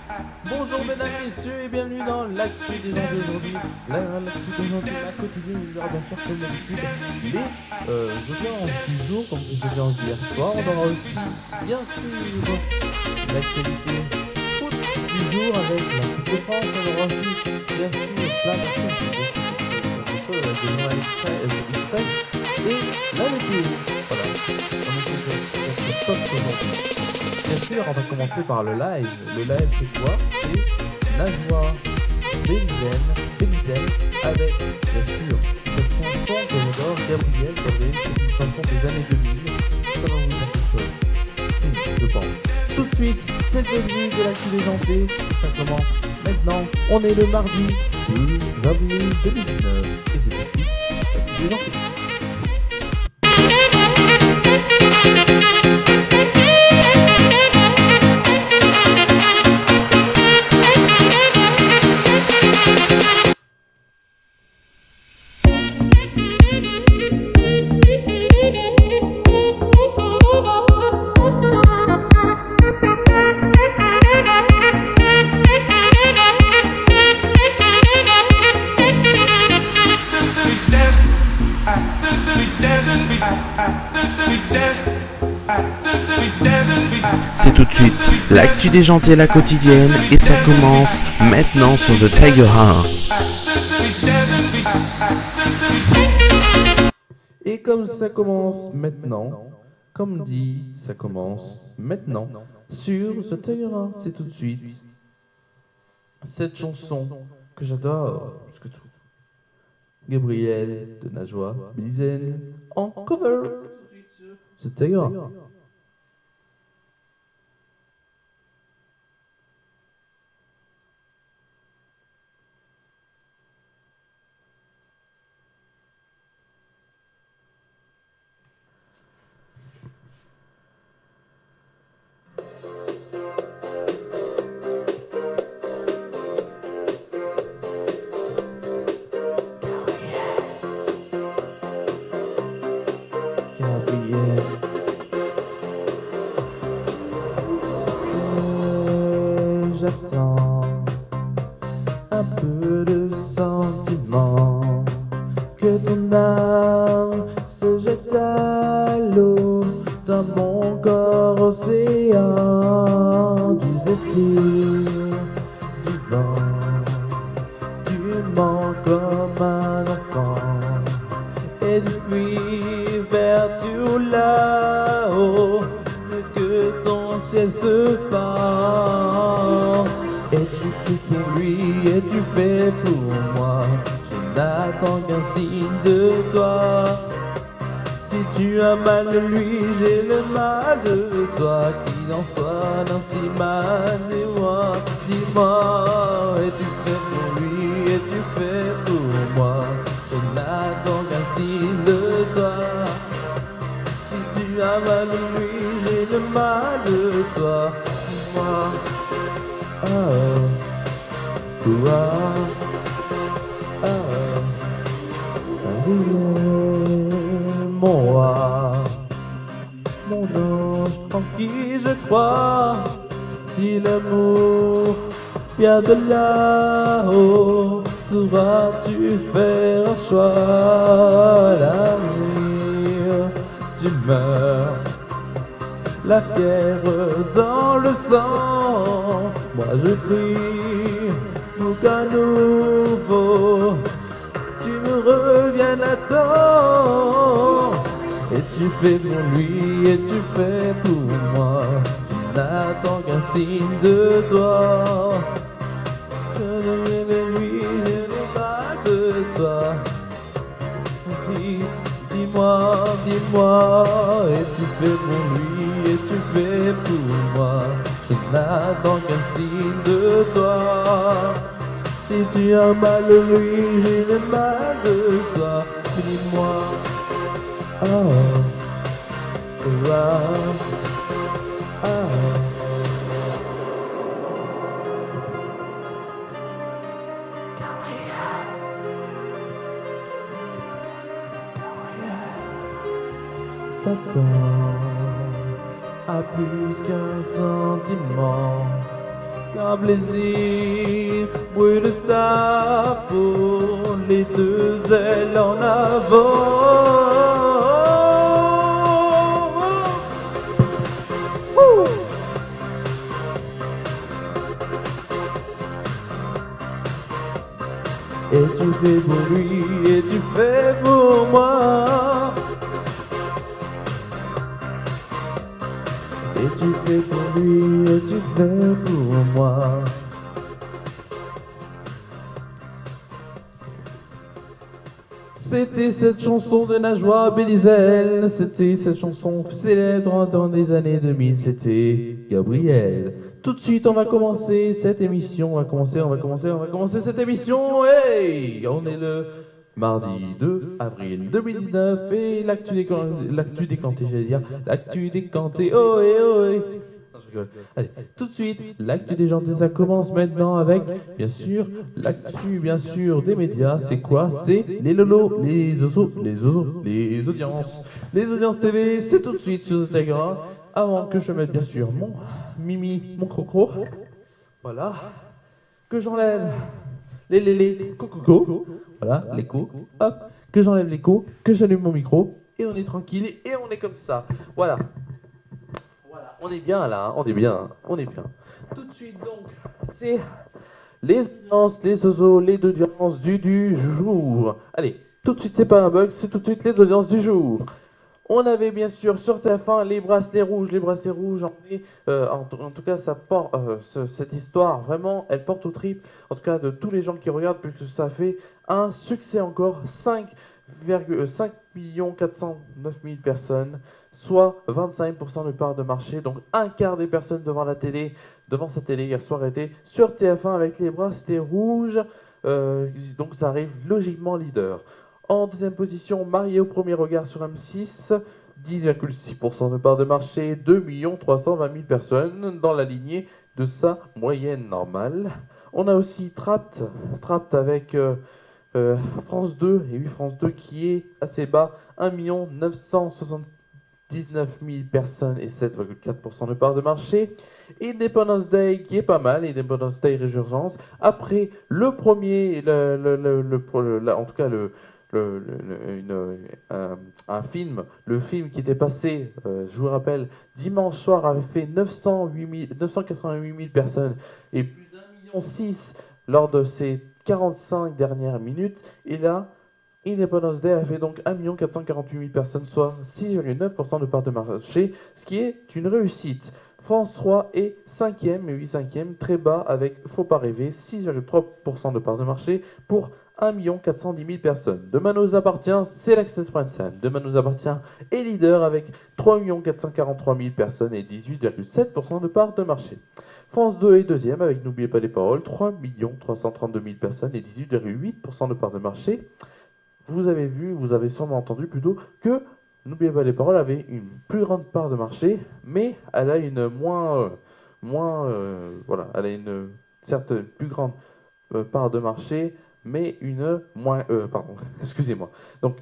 Bonjour mesdames, messieurs et bienvenue dans l'actu des gens d'aujourd'hui. L'actu des gens de la quotidienne, il y aura bien sûr comme d'habitude les audiences du jour, comme les audiences d'hier soir. On aura aussi bien sûr l'actualité foot du jour avec la Coupe de France. On aura aussi bien sûr plein de choses de journal express et la météo. Voilà, on essaie d'être top aujourd'hui. Bien sûr, on va commencer par le live. Le live, c'est quoi? C'est Najwa Belizen avec, bien sûr, cette chanson que j'adore, Gabriel. C'est une chanson des années 2000. Ça va vous dire quelque chose. Je pense. Tout de suite, c'est le début de l'actu déjantée. Ça commence maintenant. On est le mardi 2 avril 2019. Et c'est tout de suite l'actu déjantée. C'est tout de suite l'actu déjantée, la quotidienne, et ça commence maintenant sur The Tiger 1. Et comme ça commence maintenant, comme dit, ça commence maintenant sur The Tiger 1. C'est tout de suite cette chanson que j'adore plus que tout. Gabriel de Najwa Belizen en cover. The Tiger 1. J'attends un peu de sentiment, que ton âme se jette à l'eau, dans mon corps océan, du zéphyr, du vent, du mens comme un enfant, et du fruit vers tout là-haut, que ton ciel se fend. Et tu fais pour lui et tu fais pour moi. Je n'attends qu'un signe de toi. Si tu as mal de lui, j'ai le mal de toi. Qu'il en soit ainsi mal de moi. Dis-moi, et tu fais pour lui et tu fais pour moi. Je n'attends qu'un signe de toi. Si tu as mal de lui, j'ai le mal de toi. Dis-moi. Mon roi, mon ange en qui je crois. Si l'amour vient de là-haut, sauras-tu faire un choix? L'avenir, tu meurs, la fièvre dans le sang. Moi je prie pour qu'à nouveau tu me reviennes à temps. Et tu fais pour lui et tu fais pour moi. Je n'attends qu'un signe de toi. Je ne viens de lui, je n'ai pas de toi. Si, dis-moi, dis-moi, et tu fais pour lui et tu fais pour moi. Je n'attends qu'un signe de toi. Si tu as mal de lui, j'ai le mal de toi. Dis-moi, ah, ah, ah. Satan a plus qu'un sentiment, qu'un plaisir brûle sa peau, les deux ailes en avant. Et tu fais pour lui, et tu fais pour moi. Et tu fais pour lui, et tu fais pour moi. C'était cette chanson de Najwa Belizel, c'était cette chanson célèbre dans les années 2000, c'était Gabriel. Tout de suite, on va commencer cette émission, on va commencer cette émission. Hey, on est le mardi 2 avril 2019 et l'actu décanté, j'allais dire, l'actu décanté, oh et oh et. Non, je rigole. Allez, tout de suite, l'actu des gens, ça commence maintenant avec, bien sûr, l'actu, bien sûr, des médias. C'est quoi? C'est les lolos, les osos, les audiences. Les audiences TV, c'est tout de suite sur Telegram. Avant que je mette, bien sûr, mon mimi, mon crocro. Voilà. Que j'enlève les coco. Voilà, l'écho. Hop. Que j'enlève l'écho, que j'allume mon micro. Et on est tranquille et on est comme ça. Voilà. On est bien là, hein, on est bien. Tout de suite donc, c'est les audiences, les oiseaux, les audiences du jour. Allez, tout de suite c'est pas un bug, c'est tout de suite les audiences du jour. On avait bien sûr sur TF1 les bracelets rouges, en tout cas ça porte, cette histoire vraiment, elle porte au trip, en tout cas de tous les gens qui regardent, puisque ça fait un succès encore, 5 409 000 personnes, soit 25% de part de marché, donc un quart des personnes devant sa télé hier soir étaient sur TF1 avec les bracelets rouges, donc ça arrive logiquement leader. En deuxième position, Marié au premier regard sur M6, 10,6% de part de marché, 2 320 000 personnes dans la lignée de sa moyenne normale. On a aussi Trapped avec France 2, et oui, France 2 qui est assez bas, 1 979 000 personnes et 7,4% de part de marché. Independence Day qui est pas mal, Independence Day Résurgence. Après le premier, en tout cas un film, le film qui était passé, je vous rappelle, dimanche soir avait fait 988 000 personnes et plus d'1,6 million lors de ces 45 dernières minutes. Et là, Independence Day a fait donc 1 448 000 personnes, soit 6,9% de part de marché, ce qui est une réussite. France 3 est 5e, très bas avec Faut pas rêver, 6,3% de part de marché pour 1 410 000 personnes. Demain nous appartient, c'est l'Access Prime Time. Demain nous appartient est leader avec 3 443 000 personnes et 18,7% de part de marché. France 2 est deuxième avec N'oubliez pas les paroles, 3 332 000 personnes et 18,8% de part de marché. Vous avez sûrement entendu plutôt que N'oubliez pas les paroles avait une plus grande part de marché, mais elle a une elle a une certes plus grande part de marché, mais une moins, pardon, excusez-moi. Donc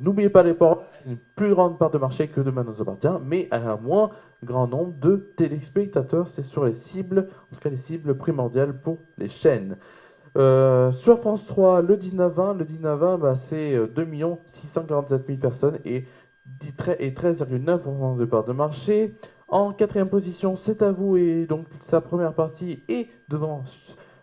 N'oubliez pas les paroles, une plus grande part de marché que Demain nous appartient, mais elle a un moins grand nombre de téléspectateurs. C'est sur les cibles, en tout cas les cibles primordiales pour les chaînes. Sur France 3, le 19-20, c'est 2 647 000 personnes et 13,9% de part de marché. En quatrième position, C'est à vous, et donc sa première partie est devant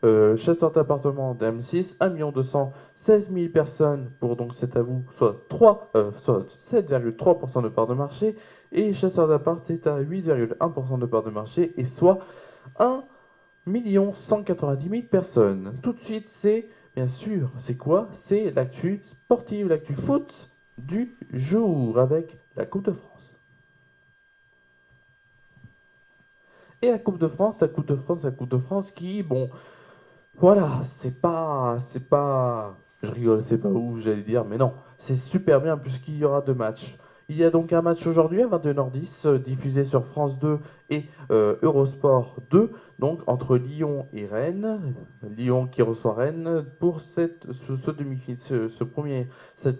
Chasseur d'appartement d'M6, 1 216 000 personnes pour donc C'est à vous, soit 7,3% de part de marché, et Chasseur d'appart est à 8,1% de part de marché, et soit 1 190 000 personnes. Tout de suite, c'est, bien sûr, c'est quoi? C'est l'actu sportive, l'actu foot du jour avec la Coupe de France. Et la Coupe de France qui, bon, voilà, c'est pas, je rigole, c'est pas où j'allais dire, mais non, c'est super bien puisqu'il y aura 2 matchs. Il y a donc un match aujourd'hui à 21h10, diffusé sur France 2 et Eurosport 2, donc entre Lyon et Rennes. Lyon qui reçoit Rennes pour cette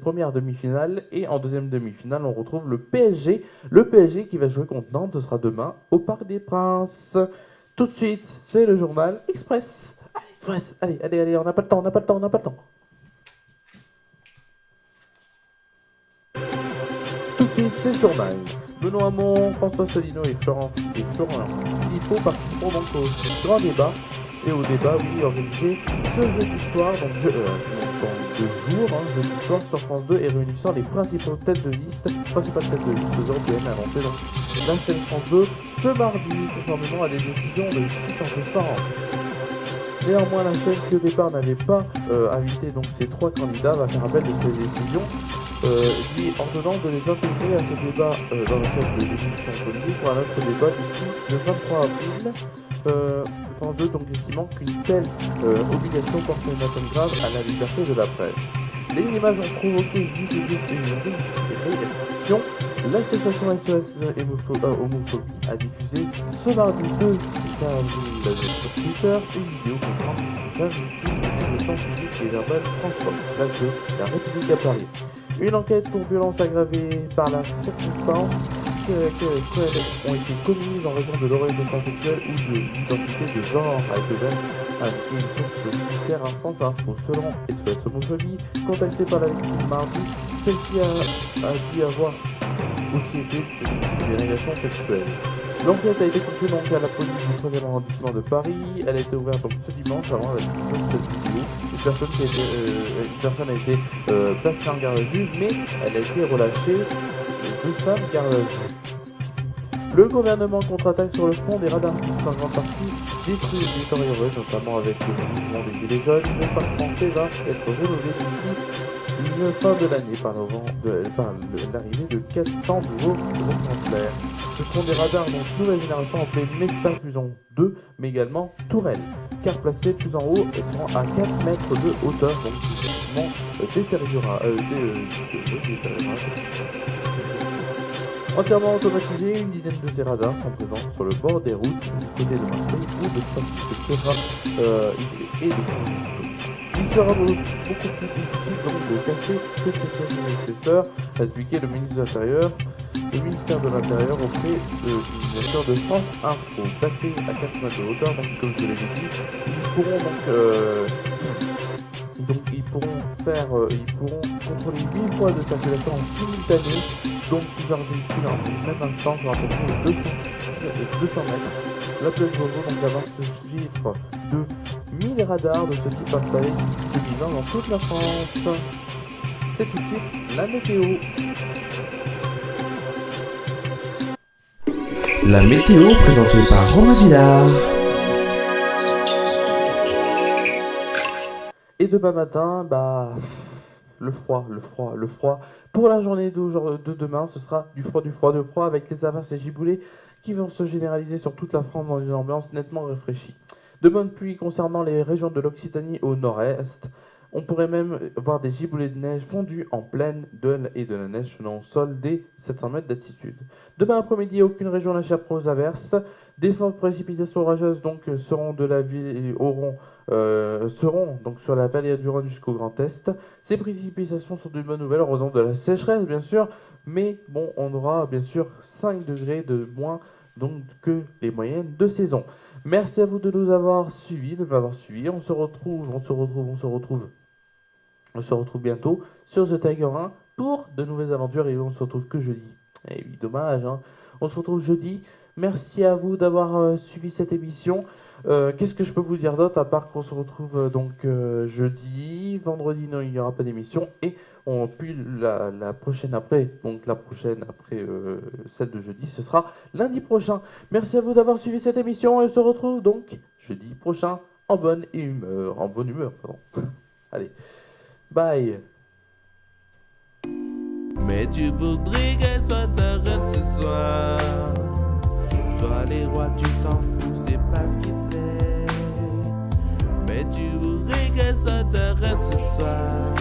première demi-finale. Et en deuxième demi-finale, on retrouve le PSG. Le PSG qui va jouer contre Nantes, ce sera demain au Parc des Princes. Tout de suite, c'est le journal Express. Express, allez, on n'a pas le temps. Tout de suite, c'est le journal. Benoît Hamon, François Asselineau et Florent Philippot participeront donc au grand débat. Et au débat, oui, organisé ce jeudi soir, donc dans 2 jours, jeudi soir sur France 2, et réunissant les principales têtes de liste européennes annoncées donc la chaîne France 2 ce mardi, conformément à des décisions de justice en ce sens. Néanmoins, la chaîne qui au départ n'avait pas invité donc ces 3 candidats va faire appel de ces décisions, lui ordonnant de les intégrer à ce débat dans le cadre de l'émission politique pour un autre débat d'ici le 23 avril. France 2 donc estimant qu'une telle obligation portait une atteinte grave à la liberté de la presse. Les images ont provoqué une réaction. L'association SOS Homophobie a diffusé ce mardi 2 avril sur Twitter une vidéo montrant une femme victime d'agressions physiques et verbales transphobes, place de la République à Paris. Une enquête pour violence aggravée par la circonstance ont été commises en raison de l'orientation sexuelle ou de l'identité de genre, a été ouverte, a indiqué une source judiciaire à France Info. Selon SOS Homophobie, contactée par la victime mardi, celle-ci a dit avoir aussi été victime d'une agression sexuelle. L'enquête a été confiée donc à la police du 3e arrondissement de Paris. Elle a été ouverte donc ce dimanche avant la diffusion de cette vidéo. Une personne a été placée en garde à vue, mais elle a été relâchée. 2 femmes garde à vue. Le gouvernement contre-attaque sur le front des radars fixes en grande partie détruits et détériorés, notamment avec le mouvement des Gilets jaunes. Le parc français va être rénové d'ici la fin de l'année par l'arrivée de 400 nouveaux exemplaires. Ce seront des radars donc nouvelle génération appelés Mesta Fusion 2, mais également Tourelle, car placés plus en haut et seront à 4 mètres de hauteur, donc difficilement détériorables. Entièrement automatisés, une dizaine de ces radars sont présents sur le bord des routes du côté de Marseille ou de Strasbourg. Il sera beaucoup plus difficile donc de casser que ses prédécesseurs, a expliqué le ministre de l'Intérieur. Le ministère de l'Intérieur auprès bien sûr de France Info. Passés à 4 mètres de hauteur, donc comme je l'ai dit, ils pourront contrôler 8 fois de circulation en simultané, donc plusieurs véhicules en même instant sur un profil de 200 mètres. La place Beauvau donc avance ce chiffre de 1000 radars de ce type installés d'ici 2020 dans toute la France. C'est tout de suite la météo. La météo présentée par Romain Villard. Et demain matin, le froid. Pour la journée de demain, ce sera du froid avec les averses et giboulées qui vont se généraliser sur toute la France dans une ambiance nettement réfléchie. De bonnes pluies concernant les régions de l'Occitanie au nord-est. On pourrait même voir des giboulées de neige fondues en plaine et de la neige tenant au sol dès 700 mètres d'altitude. Demain après-midi, aucune région n'échappera aux averses. Des fortes précipitations orageuses seront donc sur la vallée du Rhône jusqu'au Grand Est. Ces précipitations sont une bonne nouvelle en raison de la sécheresse, bien sûr, mais bon, on aura bien sûr 5 degrés de moins donc que les moyennes de saison. Merci à vous de nous avoir suivis, de m'avoir suivi. On se retrouve bientôt sur The Tiger 1 pour de nouvelles aventures et on se retrouve que jeudi. Et oui, dommage, hein. On se retrouve jeudi. Merci à vous d'avoir suivi cette émission. Qu'est-ce que je peux vous dire d'autre à part qu'on se retrouve jeudi, vendredi non, il n'y aura pas d'émission et puis la prochaine après celle de jeudi, ce sera lundi prochain. Merci à vous d'avoir suivi cette émission et on se retrouve donc jeudi prochain en bonne humeur, pardon. Allez, bye. Mais tu voudrais qu'elle soit ta reine ce soir. Toi les rois tu t'en fous, c'est pas ce qui te plaît. Mais tu voudrais qu'elle soit ta reine ce soir.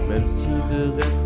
Même si de reine